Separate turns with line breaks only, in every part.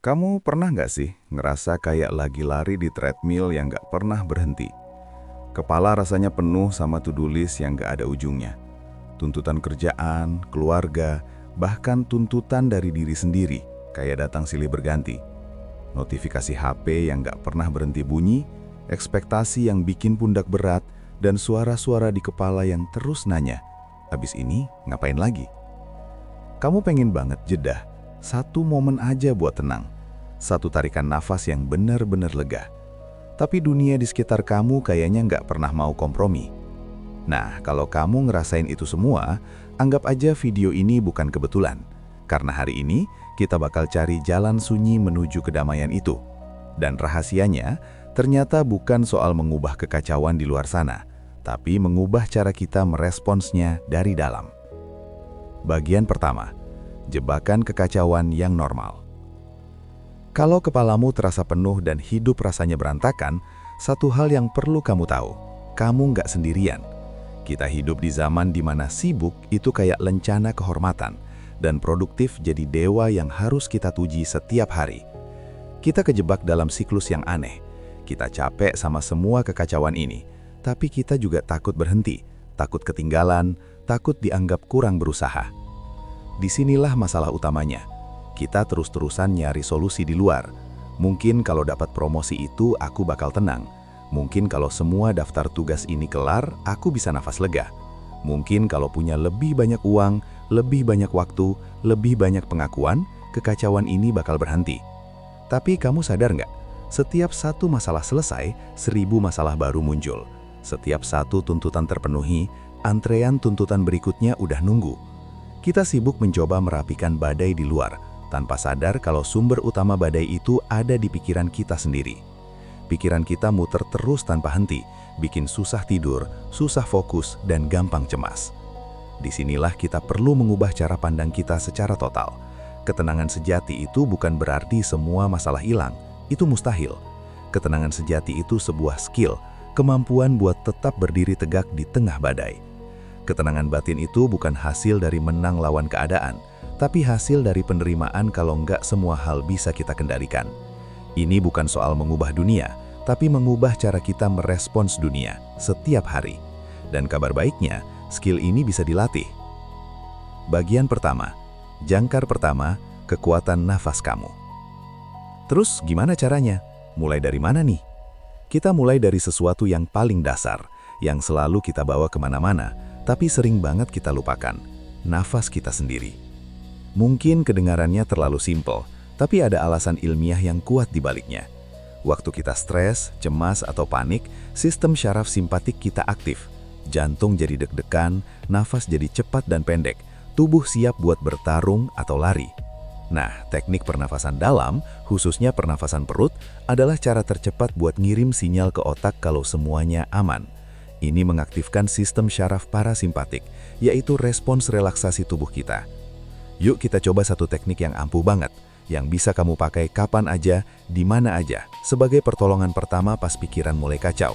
Kamu pernah nggak sih ngerasa kayak lagi lari di treadmill yang nggak pernah berhenti? Kepala rasanya penuh sama to-do list yang nggak ada ujungnya. Tuntutan kerjaan, keluarga, bahkan tuntutan dari diri sendiri, kayak datang silih berganti. Notifikasi HP yang nggak pernah berhenti bunyi, ekspektasi yang bikin pundak berat, dan suara-suara di kepala yang terus nanya, "Habis ini ngapain lagi?" Kamu pengen banget jeda, satu momen aja buat tenang, satu tarikan nafas yang benar-benar lega. Tapi dunia di sekitar kamu kayaknya nggak pernah mau kompromi. Nah, kalau kamu ngerasain itu semua, anggap aja video ini bukan kebetulan. Karena hari ini, kita bakal cari jalan sunyi menuju kedamaian itu. Dan rahasianya, ternyata bukan soal mengubah kekacauan di luar sana, tapi mengubah cara kita meresponsnya dari dalam. Bagian pertama, jebakan kekacauan yang normal. Kalau kepalamu terasa penuh dan hidup rasanya berantakan, satu hal yang perlu kamu tahu, kamu nggak sendirian. Kita hidup di zaman di mana sibuk itu kayak lencana kehormatan, dan produktif jadi dewa yang harus kita tuji setiap hari. Kita kejebak dalam siklus yang aneh. Kita capek sama semua kekacauan ini, tapi kita juga takut berhenti, takut ketinggalan, takut dianggap kurang berusaha. Disinilah masalah utamanya. Kita terus-terusan nyari solusi di luar. Mungkin kalau dapat promosi itu aku bakal tenang. Mungkin kalau semua daftar tugas ini kelar, aku bisa nafas lega. Mungkin kalau punya lebih banyak uang, lebih banyak waktu, lebih banyak pengakuan, kekacauan ini bakal berhenti. Tapi kamu sadar nggak? Setiap satu masalah selesai, 1000 masalah baru muncul. Setiap satu tuntutan terpenuhi, antrean tuntutan berikutnya udah nunggu. Kita sibuk mencoba merapikan badai di luar, tanpa sadar kalau sumber utama badai itu ada di pikiran kita sendiri. Pikiran kita muter terus tanpa henti, bikin susah tidur, susah fokus, dan gampang cemas. Disinilah kita perlu mengubah cara pandang kita secara total. Ketenangan sejati itu bukan berarti semua masalah hilang, itu mustahil. Ketenangan sejati itu sebuah skill, kemampuan buat tetap berdiri tegak di tengah badai. Ketenangan batin itu bukan hasil dari menang lawan keadaan, tapi hasil dari penerimaan kalau nggak semua hal bisa kita kendalikan. Ini bukan soal mengubah dunia, tapi mengubah cara kita merespons dunia setiap hari. Dan kabar baiknya, skill ini bisa dilatih. Bagian pertama, jangkar pertama, kekuatan nafas kamu. Terus gimana caranya? Mulai dari mana nih? Kita mulai dari sesuatu yang paling dasar, yang selalu kita bawa kemana-mana, tapi sering banget kita lupakan, nafas kita sendiri. Mungkin kedengarannya terlalu simpel, tapi ada alasan ilmiah yang kuat di baliknya. Waktu kita stres, cemas, atau panik, sistem syaraf simpatik kita aktif. Jantung jadi deg-degan, nafas jadi cepat dan pendek, tubuh siap buat bertarung atau lari. Nah, teknik pernafasan dalam, khususnya pernafasan perut, adalah cara tercepat buat ngirim sinyal ke otak kalau semuanya aman. Ini mengaktifkan sistem syaraf parasimpatik, yaitu respons relaksasi tubuh kita. Yuk kita coba satu teknik yang ampuh banget, yang bisa kamu pakai kapan aja, di mana aja, sebagai pertolongan pertama pas pikiran mulai kacau.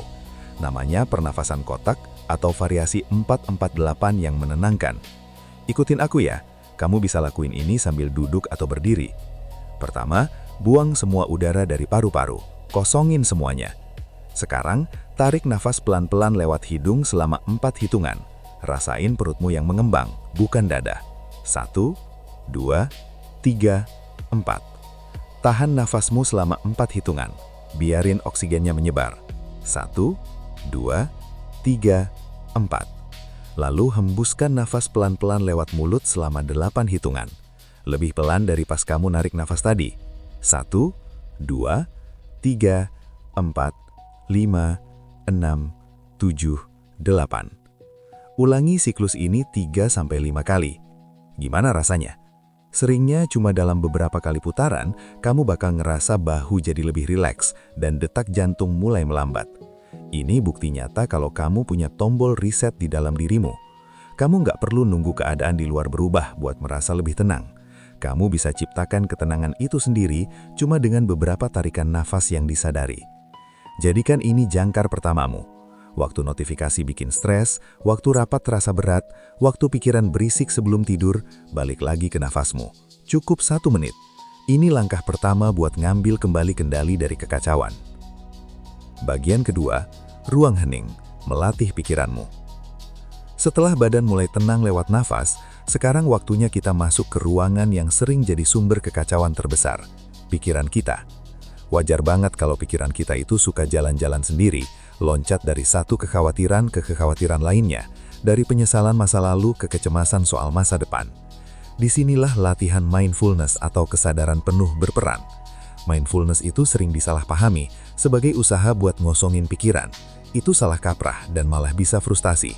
Namanya pernafasan kotak atau variasi 4-4-8 yang menenangkan. Ikutin aku ya, kamu bisa lakuin ini sambil duduk atau berdiri. Pertama, buang semua udara dari paru-paru, kosongin semuanya. Sekarang, tarik nafas pelan-pelan lewat hidung selama 4 hitungan. Rasain perutmu yang mengembang, bukan dada. 1, 2, 3, 4. Tahan nafasmu selama 4 hitungan. Biarin oksigennya menyebar. 1, 2, 3, 4. Lalu hembuskan nafas pelan-pelan lewat mulut selama 8 hitungan. Lebih pelan dari pas kamu narik nafas tadi. 1, 2, 3, 4, 5, 6, 7, 8. Ulangi siklus ini 3-5 kali. Gimana rasanya? Seringnya cuma dalam beberapa kali putaran, kamu bakal ngerasa bahu jadi lebih rileks dan detak jantung mulai melambat. Ini bukti nyata kalau kamu punya tombol reset di dalam dirimu. Kamu nggak perlu nunggu keadaan di luar berubah buat merasa lebih tenang. Kamu bisa ciptakan ketenangan itu sendiri cuma dengan beberapa tarikan nafas yang disadari. Jadikan ini jangkar pertamamu. Waktu notifikasi bikin stres, waktu rapat terasa berat, waktu pikiran berisik sebelum tidur, balik lagi ke nafasmu. Cukup 1 menit.
Ini langkah pertama buat ngambil kembali kendali dari kekacauan. Bagian kedua, ruang hening, melatih pikiranmu. Setelah badan mulai tenang lewat nafas, sekarang waktunya kita masuk ke ruangan yang sering jadi sumber kekacauan terbesar, pikiran kita. Wajar banget kalau pikiran kita itu suka jalan-jalan sendiri, loncat dari satu kekhawatiran ke kekhawatiran lainnya, dari penyesalan masa lalu ke kecemasan soal masa depan. Disinilah latihan mindfulness atau kesadaran penuh berperan. Mindfulness itu sering disalahpahami sebagai usaha buat ngosongin pikiran. Itu salah kaprah dan malah bisa frustasi.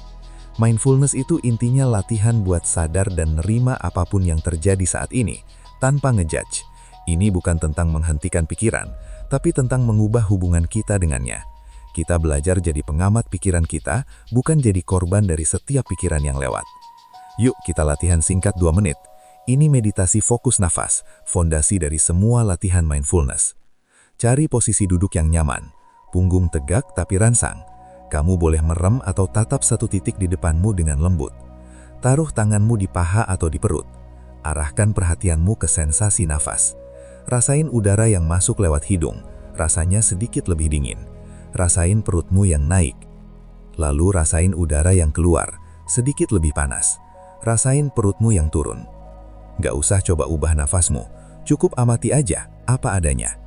Mindfulness itu intinya latihan buat sadar dan nerima apapun yang terjadi saat ini, tanpa ngejudge. Ini bukan tentang menghentikan pikiran, tapi tentang mengubah hubungan kita dengannya. Kita belajar jadi pengamat pikiran kita, bukan jadi korban dari setiap pikiran yang lewat. Yuk kita latihan singkat 2 menit. Ini meditasi fokus nafas, fondasi dari semua latihan mindfulness. Cari posisi duduk yang nyaman, punggung tegak tapi ransang. Kamu boleh merem atau tatap satu titik di depanmu dengan lembut. Taruh tanganmu di paha atau di perut. Arahkan perhatianmu ke sensasi nafas. Rasain udara yang masuk lewat hidung, rasanya sedikit lebih dingin. Rasain perutmu yang naik. Lalu rasain udara yang keluar, sedikit lebih panas. Rasain perutmu yang turun. Gak usah coba ubah nafasmu, cukup amati aja apa adanya.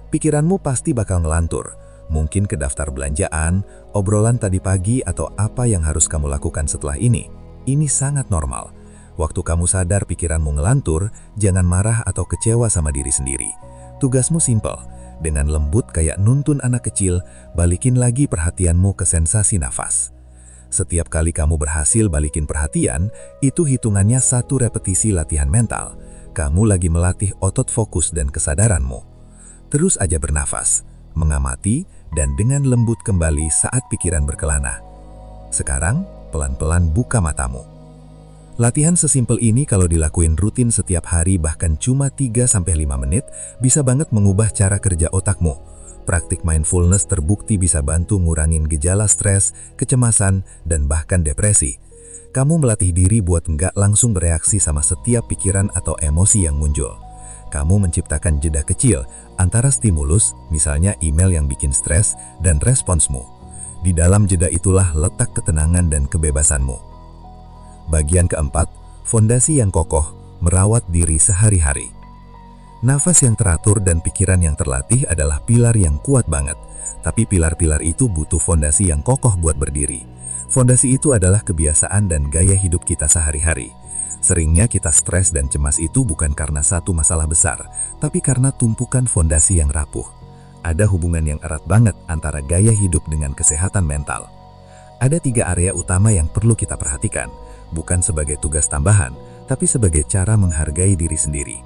Pikiranmu pasti bakal ngelantur, mungkin ke daftar belanjaan, obrolan tadi pagi atau apa yang harus kamu lakukan setelah ini. Ini sangat normal. Waktu kamu sadar pikiranmu ngelantur, jangan marah atau kecewa sama diri sendiri. Tugasmu simpel, dengan lembut kayak nuntun anak kecil, balikin lagi perhatianmu ke sensasi nafas. Setiap kali kamu berhasil balikin perhatian, itu hitungannya 1 repetisi latihan mental. Kamu lagi melatih otot fokus dan kesadaranmu. Terus aja bernafas, mengamati, dan dengan lembut kembali saat pikiran berkelana. Sekarang, pelan-pelan buka matamu. Latihan sesimpel ini kalau dilakuin rutin setiap hari bahkan cuma 3-5 menit, bisa banget mengubah cara kerja otakmu. Praktik mindfulness terbukti bisa bantu ngurangin gejala stres, kecemasan, dan bahkan depresi. Kamu melatih diri buat nggak langsung bereaksi sama setiap pikiran atau emosi yang muncul. Kamu menciptakan jeda kecil antara stimulus, misalnya email yang bikin stres, dan responsmu. Di dalam jeda itulah letak ketenangan dan kebebasanmu. Bagian keempat, fondasi yang kokoh, merawat diri sehari-hari. Nafas yang teratur dan pikiran yang terlatih adalah pilar yang kuat banget. Tapi pilar-pilar itu butuh fondasi yang kokoh buat berdiri. Fondasi itu adalah kebiasaan dan gaya hidup kita sehari-hari. Seringnya kita stres dan cemas itu bukan karena satu masalah besar, tapi karena tumpukan fondasi yang rapuh. Ada hubungan yang erat banget antara gaya hidup dengan kesehatan mental. Ada 3 area utama yang perlu kita perhatikan. Bukan sebagai tugas tambahan, tapi sebagai cara menghargai diri sendiri.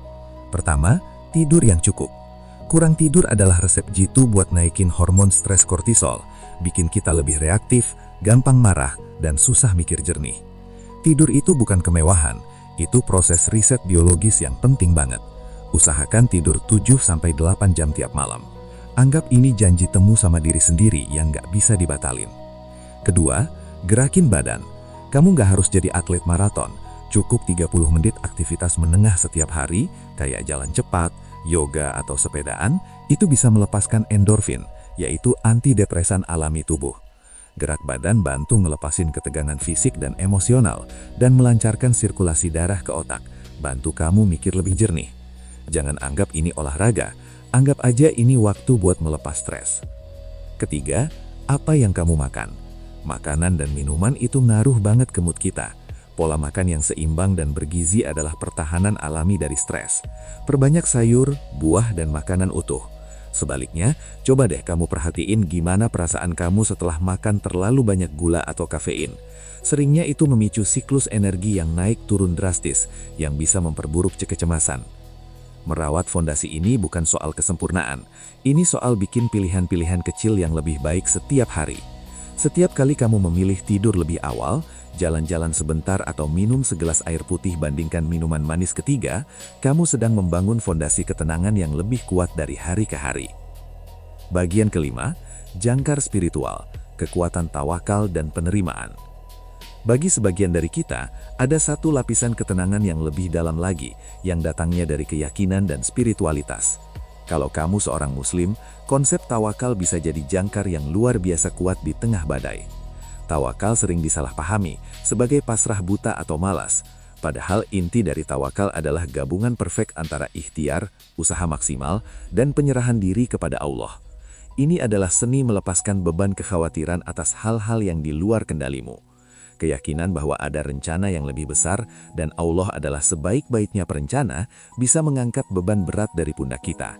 Pertama, tidur yang cukup. Kurang tidur adalah resep jitu buat naikin hormon stres kortisol, bikin kita lebih reaktif, gampang marah, dan susah mikir jernih. Tidur itu bukan kemewahan, itu proses riset biologis yang penting banget. Usahakan tidur 7-8 jam tiap malam. Anggap ini janji temu sama diri sendiri yang gak bisa dibatalin. Kedua, gerakin badan. Kamu nggak harus jadi atlet maraton, cukup 30 menit aktivitas menengah setiap hari, kayak jalan cepat, yoga, atau sepedaan, itu bisa melepaskan endorfin, yaitu antidepresan alami tubuh. Gerak badan bantu ngelepasin ketegangan fisik dan emosional, dan melancarkan sirkulasi darah ke otak, bantu kamu mikir lebih jernih. Jangan anggap ini olahraga, anggap aja ini waktu buat melepas stres. Ketiga, apa yang kamu makan? Makanan dan minuman itu ngaruh banget ke mood kita. Pola makan yang seimbang dan bergizi adalah pertahanan alami dari stres. Perbanyak sayur, buah, dan makanan utuh. Sebaliknya, coba deh kamu perhatiin gimana perasaan kamu setelah makan terlalu banyak gula atau kafein. Seringnya itu memicu siklus energi yang naik turun drastis, yang bisa memperburuk kecemasan. Merawat fondasi ini bukan soal kesempurnaan. Ini soal bikin pilihan-pilihan kecil yang lebih baik setiap hari. Setiap kali kamu memilih tidur lebih awal, jalan-jalan sebentar atau minum segelas air putih bandingkan minuman manis ketiga, kamu sedang membangun fondasi ketenangan yang lebih kuat dari hari ke hari. Bagian kelima, jangkar spiritual, kekuatan tawakal dan penerimaan. Bagi sebagian dari kita, ada satu lapisan ketenangan yang lebih dalam lagi, yang datangnya dari keyakinan dan spiritualitas. Kalau kamu seorang Muslim, konsep tawakal bisa jadi jangkar yang luar biasa kuat di tengah badai. Tawakal sering disalahpahami sebagai pasrah buta atau malas, padahal inti dari tawakal adalah gabungan perfect antara ikhtiar, usaha maksimal, dan penyerahan diri kepada Allah. Ini adalah seni melepaskan beban kekhawatiran atas hal-hal yang di luar kendalimu. Keyakinan bahwa ada rencana yang lebih besar dan Allah adalah sebaik-baiknya perencana bisa mengangkat beban berat dari pundak kita.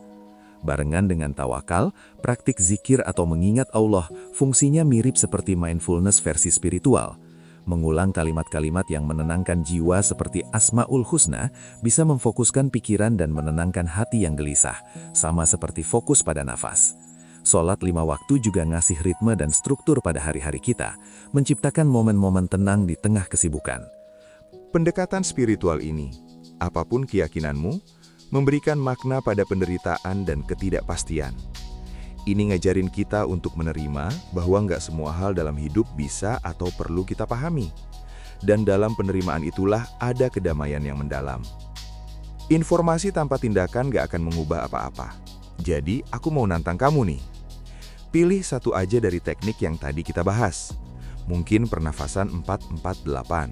Barengan dengan tawakal, praktik zikir atau mengingat Allah fungsinya mirip seperti mindfulness versi spiritual. Mengulang kalimat-kalimat yang menenangkan jiwa seperti Asmaul Husna bisa memfokuskan pikiran dan menenangkan hati yang gelisah, sama seperti fokus pada nafas. Sholat 5 waktu juga ngasih ritme dan struktur pada hari-hari kita, menciptakan momen-momen tenang di tengah kesibukan.
Pendekatan spiritual ini, apapun keyakinanmu, memberikan makna pada penderitaan dan ketidakpastian. Ini ngajarin kita untuk menerima bahwa nggak semua hal dalam hidup bisa atau perlu kita pahami. Dan dalam penerimaan itulah ada kedamaian yang mendalam. Informasi tanpa tindakan nggak akan mengubah apa-apa. Jadi, aku mau nantang kamu nih. Pilih satu aja dari teknik yang tadi kita bahas. Mungkin pernafasan 4-4-8.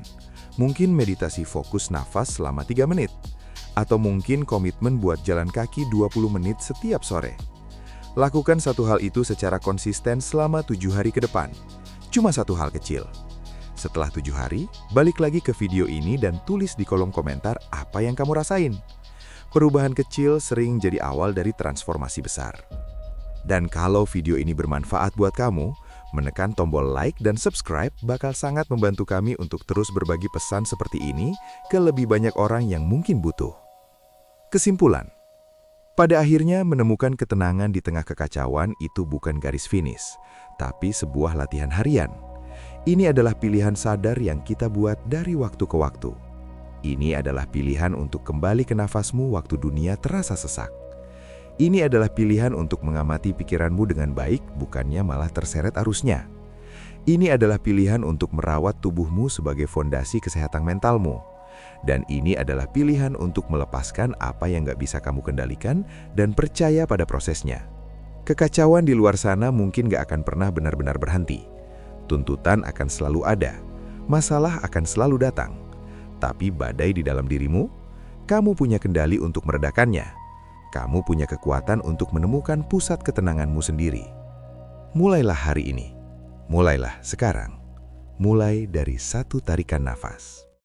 Mungkin meditasi fokus nafas selama 3 menit. Atau mungkin komitmen buat jalan kaki 20 menit setiap sore. Lakukan satu hal itu secara konsisten selama 7 hari ke depan. Cuma satu hal kecil. Setelah 7 hari, balik lagi ke video ini dan tulis di kolom komentar apa yang kamu rasain. Perubahan kecil sering jadi awal dari transformasi besar. Dan kalau video ini bermanfaat buat kamu, menekan tombol like dan subscribe bakal sangat membantu kami untuk terus berbagi pesan seperti ini ke lebih banyak orang yang mungkin butuh. Kesimpulan, pada akhirnya menemukan ketenangan di tengah kekacauan itu bukan garis finish, tapi sebuah latihan harian. Ini adalah pilihan sadar yang kita buat dari waktu ke waktu. Ini adalah pilihan untuk kembali ke nafasmu waktu dunia terasa sesak. Ini adalah pilihan untuk mengamati pikiranmu dengan baik, bukannya malah terseret arusnya. Ini adalah pilihan untuk merawat tubuhmu sebagai fondasi kesehatan mentalmu. Dan ini adalah pilihan untuk melepaskan apa yang gak bisa kamu kendalikan dan percaya pada prosesnya. Kekacauan di luar sana mungkin gak akan pernah benar-benar berhenti. Tuntutan akan selalu ada. Masalah akan selalu datang. Tapi badai di dalam dirimu, kamu punya kendali untuk meredakannya. Kamu punya kekuatan untuk menemukan pusat ketenanganmu sendiri. Mulailah hari ini. Mulailah sekarang. Mulai dari satu tarikan nafas.